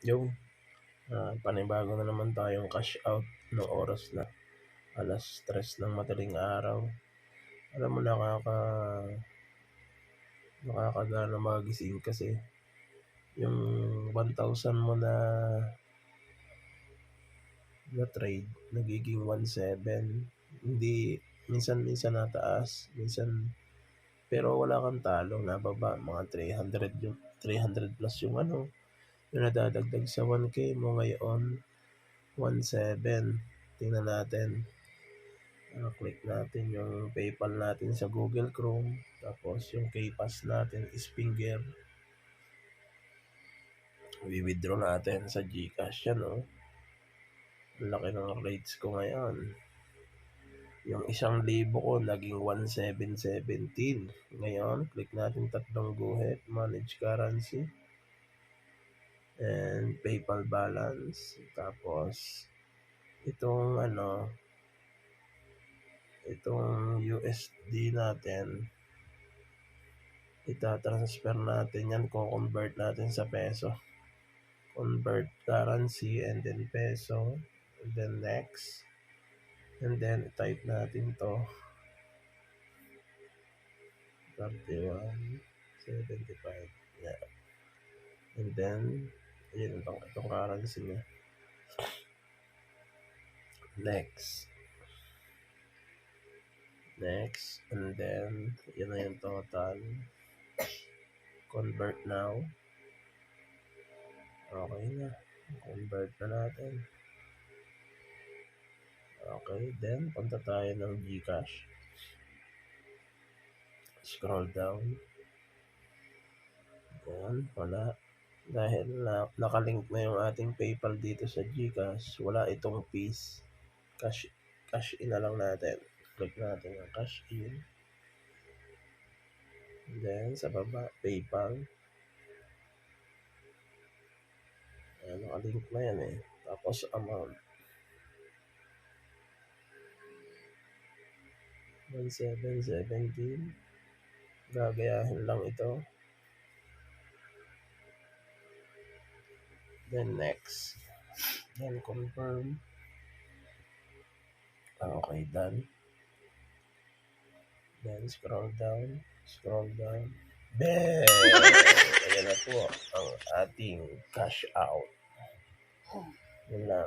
Yung panibago na naman tayong cash out ng oras na 3:00 ng madaling araw. Alam mo, nakakagana magising kasi yung 1,000 mo na trade nagiging 1,700. Hindi, minsan nataas, minsan, pero wala kang talo, nababa mga 300, yung 300 plus yung yung nadadagdag sa 1K mo ngayon, 1,700. Tingnan natin. Click natin yung PayPal natin sa Google Chrome. Tapos yung KPass natin is finger. I-withdraw natin sa GCash yan, oh. Ang laki ng rates ko ngayon. Yung 1,000 ko naging 1,717. Ngayon, click natin tatlong guhit, manage currency, and PayPal balance. Tapos, itong USD natin, itatransfer natin yan, convert natin sa peso. Convert currency, and then peso, and then next. And then, type natin to 31.75. Yeah. And then, yun itong currency niya. Next. And then, yun na yung total. Convert now. Okay na. Convert na natin. Okay, then, punta tayo ng GCash. Scroll down. Ayan, wala. Dahil nakalink na yung ating PayPal dito sa GCash, wala itong fees. Cash in na lang natin. Click natin yung cash in. And then, sa baba, PayPal. Ayan, nakalink na yan eh. Tapos, amount. 1,717. Gagayahin lang ito. Then, next. Then, confirm. Okay, done. Then, scroll down. Bang! Ayan na po ang ating cash out. Yun lang.